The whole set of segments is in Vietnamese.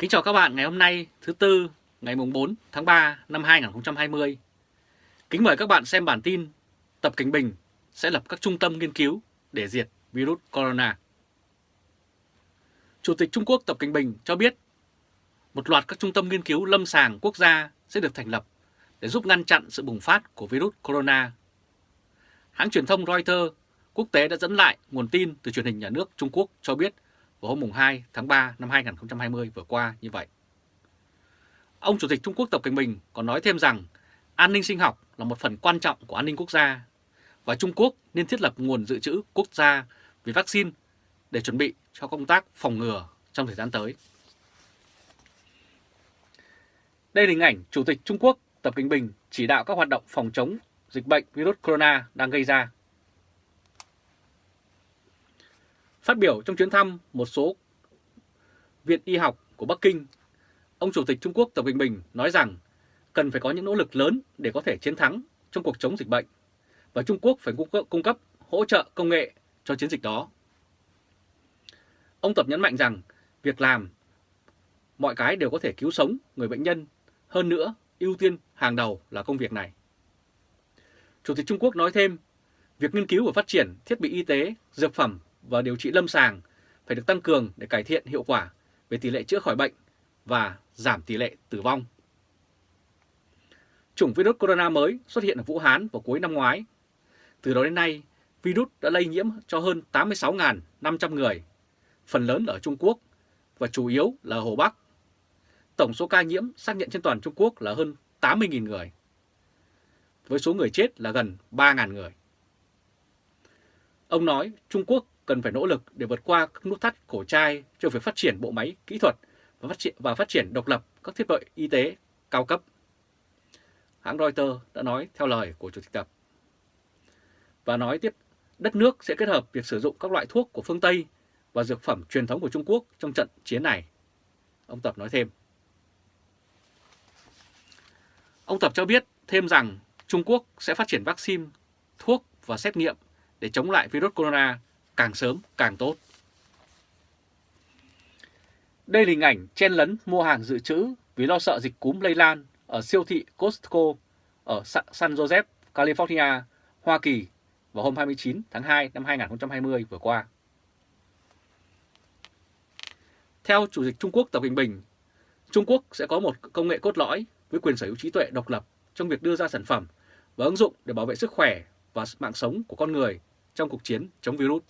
Kính chào các bạn ngày hôm nay thứ Tư ngày 4 tháng 3 năm 2020. Kính mời các bạn xem bản tin Tập Cảnh Bình sẽ lập các trung tâm nghiên cứu để diệt virus corona. Chủ tịch Trung Quốc Tập Cảnh Bình cho biết một loạt các trung tâm nghiên cứu lâm sàng quốc gia sẽ được thành lập để giúp ngăn chặn sự bùng phát của virus corona. Hãng truyền thông Reuters quốc tế đã dẫn lại nguồn tin từ truyền hình nhà nước Trung Quốc cho biết vào hôm 2 tháng 3 năm 2020 vừa qua như vậy. Ông Chủ tịch Trung Quốc Tập Cận Bình còn nói thêm rằng an ninh sinh học là một phần quan trọng của an ninh quốc gia và Trung Quốc nên thiết lập nguồn dự trữ quốc gia về vaccine để chuẩn bị cho công tác phòng ngừa trong thời gian tới. Đây là hình ảnh Chủ tịch Trung Quốc Tập Cận Bình chỉ đạo các hoạt động phòng chống dịch bệnh virus corona đang gây ra. Phát biểu trong chuyến thăm một số viện y học của Bắc Kinh, ông Chủ tịch Trung Quốc Tập Cận Bình nói rằng cần phải có những nỗ lực lớn để có thể chiến thắng trong cuộc chống dịch bệnh và Trung Quốc phải cung cấp hỗ trợ công nghệ cho chiến dịch đó. Ông Tập nhấn mạnh rằng việc làm mọi cái đều có thể cứu sống người bệnh nhân, hơn nữa ưu tiên hàng đầu là công việc này. Chủ tịch Trung Quốc nói thêm, việc nghiên cứu và phát triển thiết bị y tế, dược phẩm và điều trị lâm sàng phải được tăng cường để cải thiện hiệu quả về tỷ lệ chữa khỏi bệnh và giảm tỷ lệ tử vong. Chủng virus corona mới xuất hiện ở Vũ Hán vào cuối năm ngoái. Từ đó đến nay, virus đã lây nhiễm cho hơn 86.500 người, phần lớn ở Trung Quốc và chủ yếu là ở Hồ Bắc. Tổng số ca nhiễm xác nhận trên toàn Trung Quốc là hơn 80.000 người, với số người chết là gần 3.000 người. Ông nói Trung Quốc cần phải nỗ lực để vượt qua các nút thắt cổ trai cho việc phát triển bộ máy kỹ thuật và phát triển độc lập các thiết bị y tế cao cấp. Hãng Reuters đã nói theo lời của Chủ tịch Tập. Và nói tiếp, đất nước sẽ kết hợp việc sử dụng các loại thuốc của phương Tây và dược phẩm truyền thống của Trung Quốc trong trận chiến này. Ông Tập nói thêm. Ông Tập cho biết thêm rằng Trung Quốc sẽ phát triển vaccine, thuốc và xét nghiệm để chống lại virus corona càng sớm càng tốt. Đây là hình ảnh chen lấn mua hàng dự trữ vì lo sợ dịch cúm lây lan ở siêu thị Costco ở San Jose, California, Hoa Kỳ vào hôm 29 tháng 2 năm 2020 vừa qua. Theo Chủ tịch Trung Quốc Tập Cận Bình, Trung Quốc sẽ có một công nghệ cốt lõi với quyền sở hữu trí tuệ độc lập trong việc đưa ra sản phẩm và ứng dụng để bảo vệ sức khỏe và mạng sống của con người trong cuộc chiến chống virus.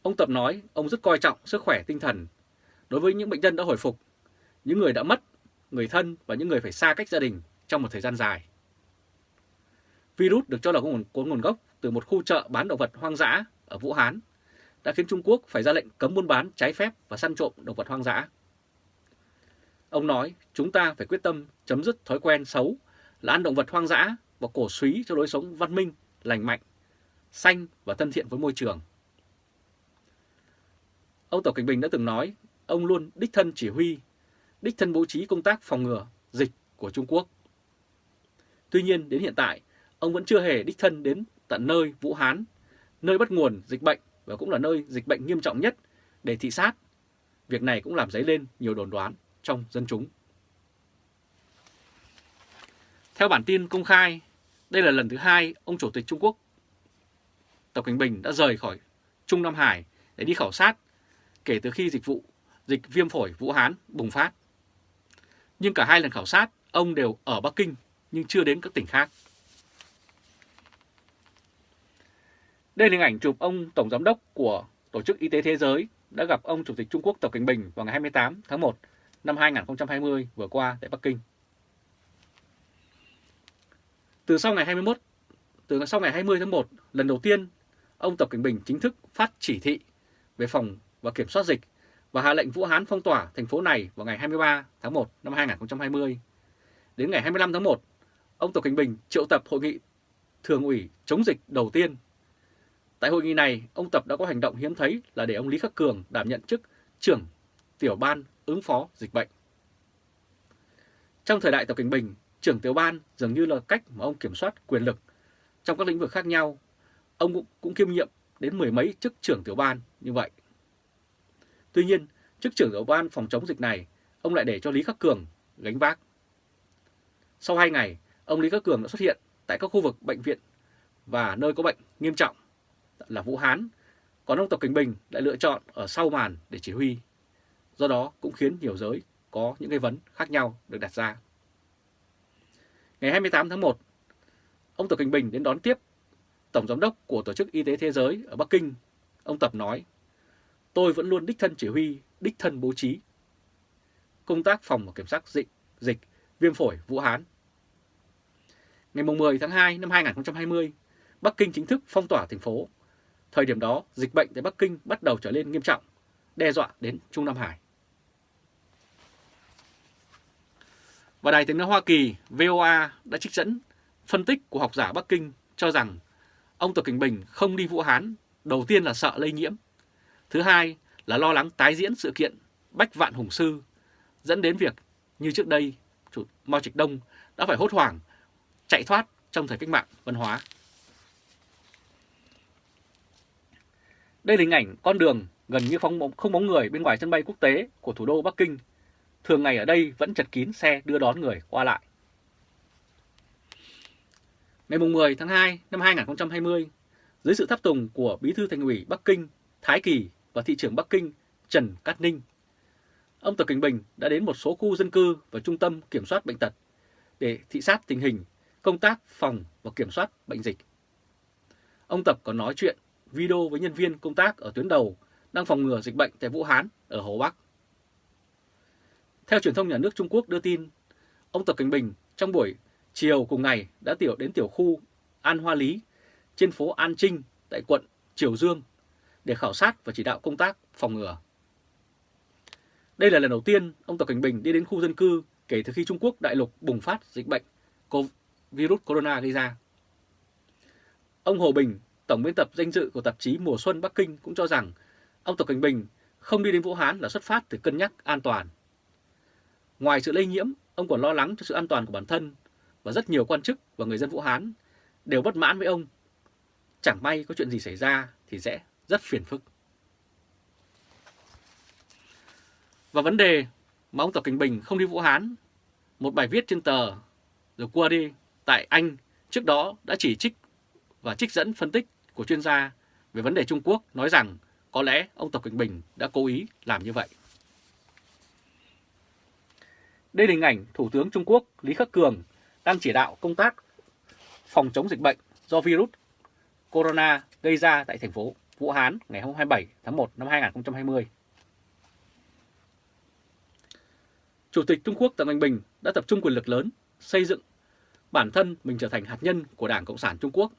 Ông Tập nói ông rất coi trọng sức khỏe tinh thần đối với những bệnh nhân đã hồi phục, những người đã mất người thân và những người phải xa cách gia đình trong một thời gian dài. Virus được cho là có nguồn gốc từ một khu chợ bán động vật hoang dã ở Vũ Hán đã khiến Trung Quốc phải ra lệnh cấm buôn bán trái phép và săn trộm động vật hoang dã. Ông nói chúng ta phải quyết tâm chấm dứt thói quen xấu là ăn động vật hoang dã và cổ súy cho lối sống văn minh, lành mạnh, xanh và thân thiện với môi trường. Ông Tập Cận Bình đã từng nói ông luôn đích thân chỉ huy, đích thân bố trí công tác phòng ngừa dịch của Trung Quốc. Tuy nhiên đến hiện tại, ông vẫn chưa hề đích thân đến tận nơi Vũ Hán, nơi bắt nguồn dịch bệnh và cũng là nơi dịch bệnh nghiêm trọng nhất để thị sát. Việc này cũng làm dấy lên nhiều đồn đoán trong dân chúng. Theo bản tin công khai, đây là lần thứ hai ông Chủ tịch Trung Quốc Tập Cận Bình đã rời khỏi Trung Nam Hải để đi khảo sát kể từ khi dịch viêm phổi Vũ Hán bùng phát. Nhưng cả hai lần khảo sát, ông đều ở Bắc Kinh nhưng chưa đến các tỉnh khác. Đây là hình ảnh chụp ông Tổng Giám đốc của Tổ chức Y tế Thế giới đã gặp ông Chủ tịch Trung Quốc Tập Cận Bình vào ngày 28 tháng 1 năm 2020 vừa qua tại Bắc Kinh. Từ sau ngày 20 tháng 1, lần đầu tiên, ông Tập Cận Bình chính thức phát chỉ thị về phòng và kiểm soát dịch và hạ lệnh Vũ Hán phong tỏa thành phố này vào ngày 23 tháng 1 năm 2020. Đến ngày 25 tháng 1, ông Tập Cận Bình triệu tập hội nghị thường ủy chống dịch đầu tiên. Tại hội nghị này, ông Tập đã có hành động hiếm thấy là để ông Lý Khắc Cường đảm nhận chức trưởng tiểu ban ứng phó dịch bệnh. Trong thời đại Tập Cận Bình, trưởng tiểu ban dường như là cách mà ông kiểm soát quyền lực trong các lĩnh vực khác nhau. Ông cũng kiêm nhiệm đến mười mấy chức trưởng tiểu ban như vậy. Tuy nhiên, Chức trưởng tiểu ban phòng chống dịch này, ông lại để cho Lý Khắc Cường gánh vác. Sau 2 ngày, ông Lý Khắc Cường đã xuất hiện tại các khu vực bệnh viện và nơi có bệnh nghiêm trọng là Vũ Hán, còn ông Tập Cảnh Bình lại lựa chọn ở sau màn để chỉ huy. Do đó cũng khiến nhiều giới có những nghi vấn khác nhau được đặt ra. Ngày 28 tháng 1, ông Tập Cảnh Bình đến đón tiếp Tổng Giám đốc của Tổ chức Y tế Thế giới ở Bắc Kinh. Ông Tập nói, tôi vẫn luôn đích thân chỉ huy, đích thân bố trí công tác phòng và kiểm soát dịch viêm phổi Vũ Hán. Ngày 10 tháng 2 năm 2020, Bắc Kinh chính thức phong tỏa thành phố. Thời điểm đó, dịch bệnh tại Bắc Kinh bắt đầu trở nên nghiêm trọng, đe dọa đến Trung Nam Hải. Và Đài Tiếng nói Hoa Kỳ VOA đã trích dẫn phân tích của học giả Bắc Kinh cho rằng ông Tập Cảnh Bình không đi Vũ Hán, đầu tiên là sợ lây nhiễm, thứ hai là lo lắng tái diễn sự kiện Bách Vạn Hùng Sư, dẫn đến việc như trước đây chủ Mao Trạch Đông đã phải hốt hoảng chạy thoát trong thời cách mạng văn hóa. Đây là hình ảnh con đường gần như không bóng người bên ngoài sân bay quốc tế của thủ đô Bắc Kinh. Thường ngày ở đây vẫn chật kín xe đưa đón người qua lại. Ngày 10 tháng 2 năm 2020, dưới sự tháp tùng của Bí thư Thành ủy Bắc Kinh Thái Kỳ và thị trưởng Bắc Kinh Trần Cát Ninh, ông Tập Cảnh Bình đã đến một số khu dân cư và trung tâm kiểm soát bệnh tật để thị sát tình hình công tác phòng và kiểm soát bệnh dịch. Ông Tập còn nói chuyện video với nhân viên công tác ở tuyến đầu đang phòng ngừa dịch bệnh tại Vũ Hán ở Hồ Bắc. Theo truyền thông nhà nước Trung Quốc đưa tin, ông Tập Cảnh Bình trong buổi chiều cùng ngày đã đến tiểu khu An Hoa Lý trên phố An Trinh tại quận Triều Dương để khảo sát và chỉ đạo công tác phòng ngừa. Đây là lần đầu tiên ông Tập Cảnh Bình đi đến khu dân cư kể từ khi Trung Quốc đại lục bùng phát dịch bệnh virus corona gây ra. Ông Hồ Bình, tổng biên tập danh dự của tạp chí Mùa Xuân Bắc Kinh cũng cho rằng ông Tập Cảnh Bình không đi đến Vũ Hán là xuất phát từ cân nhắc an toàn. Ngoài sự lây nhiễm, ông còn lo lắng cho sự an toàn của bản thân và rất nhiều quan chức và người dân Vũ Hán đều bất mãn với ông. Chẳng may có chuyện gì xảy ra thì sẽ rất phiền phức. Và vấn đề mà ông Tập Cảnh Bình không đi Vũ Hán, một bài viết trên tờ The Guardian tại Anh trước đó đã chỉ trích và trích dẫn phân tích của chuyên gia về vấn đề Trung Quốc nói rằng có lẽ ông Tập Cảnh Bình đã cố ý làm như vậy. Đây là hình ảnh Thủ tướng Trung Quốc Lý Khắc Cường đang chỉ đạo công tác phòng chống dịch bệnh do virus corona gây ra tại thành phố Vũ Hán ngày 27 tháng 1 năm 2020. Chủ tịch Trung Quốc Tập Cận Bình đã tập trung quyền lực lớn, xây dựng bản thân mình trở thành hạt nhân của Đảng Cộng sản Trung Quốc.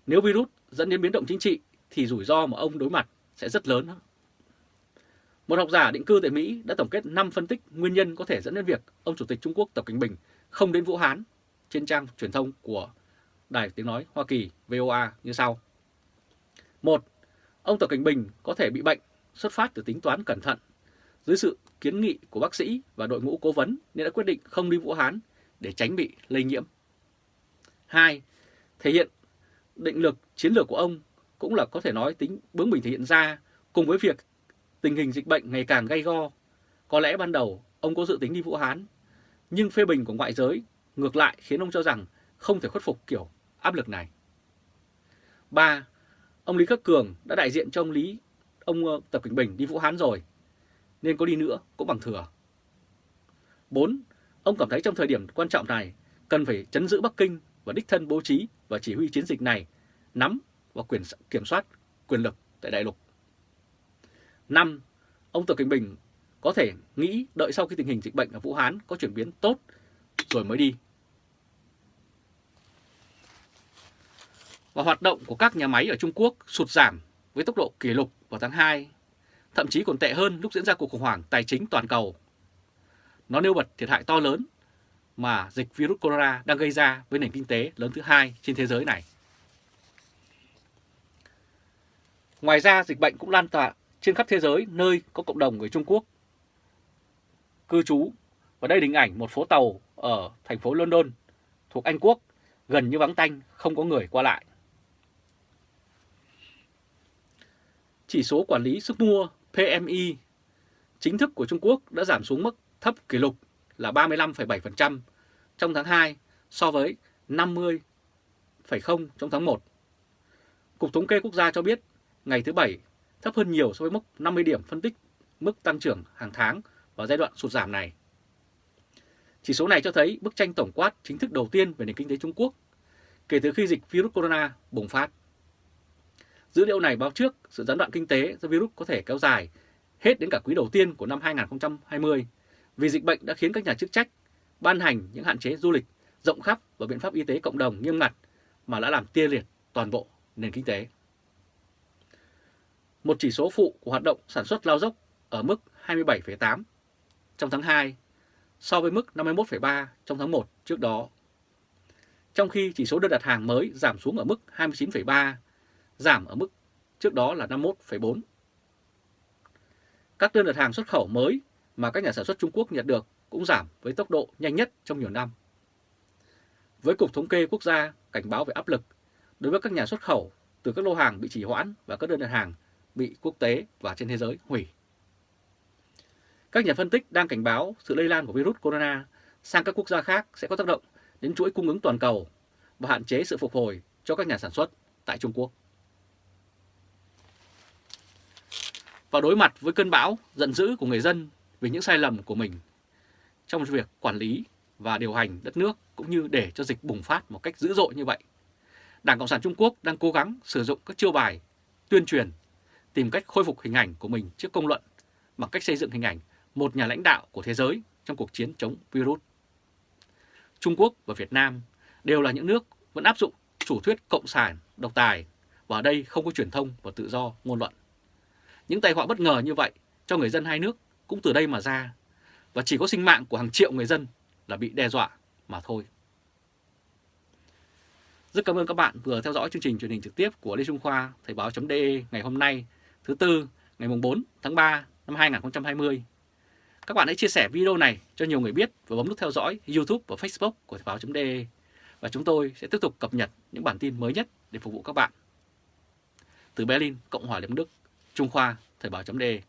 Nếu virus dẫn đến biến động chính trị thì rủi ro mà ông đối mặt sẽ rất lớn. Một học giả định cư tại Mỹ đã tổng kết 5 phân tích nguyên nhân có thể dẫn đến việc ông Chủ tịch Trung Quốc Tập Cận Bình không đến Vũ Hán trên trang truyền thông của Đài Tiếng nói Hoa Kỳ VOA như sau. 1. Ông Tập Cận Bình có thể bị bệnh xuất phát từ tính toán cẩn thận. Dưới sự kiến nghị của bác sĩ và đội ngũ cố vấn nên đã quyết định không đi Vũ Hán để tránh bị lây nhiễm. 2. Thể hiện định lực chiến lược của ông cũng là có thể nói tính bướng bỉnh thể hiện ra cùng với việc tình hình dịch bệnh ngày càng gay go. Có lẽ ban đầu ông có dự tính đi Vũ Hán, nhưng phê bình của ngoại giới ngược lại khiến ông cho rằng không thể khuất phục kiểu áp lực này. 3. Ông Lý Khắc Cường đã đại diện cho ông Tập Cận Bình đi Vũ Hán rồi, nên có đi nữa cũng bằng thừa. 4. Ông cảm thấy trong thời điểm quan trọng này cần phải trấn giữ Bắc Kinh và đích thân bố trí và chỉ huy chiến dịch này, nắm và kiểm soát quyền lực tại đại lục. 5. Ông Tập Cận Bình có thể nghĩ đợi sau khi tình hình dịch bệnh ở Vũ Hán có chuyển biến tốt rồi mới đi. Và hoạt động của các nhà máy ở Trung Quốc sụt giảm với tốc độ kỷ lục vào tháng 2, thậm chí còn tệ hơn lúc diễn ra cuộc khủng hoảng tài chính toàn cầu. Nó nêu bật thiệt hại to lớn mà dịch virus corona đang gây ra với nền kinh tế lớn thứ hai trên thế giới này. Ngoài ra, dịch bệnh cũng lan tỏa trên khắp thế giới nơi có cộng đồng người Trung Quốc cư trú. Và đây là hình ảnh một phố tàu ở thành phố London thuộc Anh Quốc, gần như vắng tanh, không có người qua lại. Chỉ số quản lý sức mua PMI chính thức của Trung Quốc đã giảm xuống mức thấp kỷ lục là 35,7% trong tháng 2 so với 50,0% trong tháng 1. Cục Thống kê Quốc gia cho biết ngày thứ Bảy thấp hơn nhiều so với mốc 50 điểm phân tích mức tăng trưởng hàng tháng vào giai đoạn sụt giảm này. Chỉ số này cho thấy bức tranh tổng quát chính thức đầu tiên về nền kinh tế Trung Quốc kể từ khi dịch virus corona bùng phát. Dữ liệu này báo trước sự gián đoạn kinh tế do virus có thể kéo dài hết đến cả quý đầu tiên của năm 2020 vì dịch bệnh đã khiến các nhà chức trách ban hành những hạn chế du lịch rộng khắp và biện pháp y tế cộng đồng nghiêm ngặt mà đã làm tê liệt toàn bộ nền kinh tế. Một chỉ số phụ của hoạt động sản xuất lao dốc ở mức 27,8 trong tháng 2 so với mức 51,3 trong tháng 1 trước đó. Trong khi chỉ số đơn đặt hàng mới giảm xuống ở mức 29,3, giảm ở mức trước đó là 51,4. Các đơn đặt hàng xuất khẩu mới mà các nhà sản xuất Trung Quốc nhận được cũng giảm với tốc độ nhanh nhất trong nhiều năm. Với Cục Thống kê Quốc gia cảnh báo về áp lực đối với các nhà xuất khẩu từ các lô hàng bị trì hoãn và các đơn đặt hàng bị quốc tế và trên thế giới hủy. Các nhà phân tích đang cảnh báo sự lây lan của virus corona sang các quốc gia khác sẽ có tác động đến chuỗi cung ứng toàn cầu và hạn chế sự phục hồi cho các nhà sản xuất tại Trung Quốc. Và đối mặt với cơn bão giận dữ của người dân vì những sai lầm của mình trong việc quản lý và điều hành đất nước cũng như để cho dịch bùng phát một cách dữ dội như vậy, Đảng Cộng sản Trung Quốc đang cố gắng sử dụng các chiêu bài tuyên truyền, tìm cách khôi phục hình ảnh của mình trước công luận bằng cách xây dựng hình ảnh một nhà lãnh đạo của thế giới trong cuộc chiến chống virus. Trung Quốc và Việt Nam đều là những nước vẫn áp dụng chủ thuyết cộng sản độc tài và ở đây không có truyền thông và tự do ngôn luận. Những tai họa bất ngờ như vậy cho người dân hai nước cũng từ đây mà ra và chỉ có sinh mạng của hàng triệu người dân là bị đe dọa mà thôi. Rất cảm ơn các bạn vừa theo dõi chương trình truyền hình trực tiếp của Lê Trung Khoa Thời báo.de ngày hôm nay thứ Tư ngày 4 tháng 3 năm 2020. Các bạn hãy chia sẻ video này cho nhiều người biết và bấm nút theo dõi YouTube và Facebook của Thời báo.de và chúng tôi sẽ tiếp tục cập nhật những bản tin mới nhất để phục vụ các bạn. Từ Berlin, Cộng hòa Liên bang Đức, Trung Khoa Thời báo.de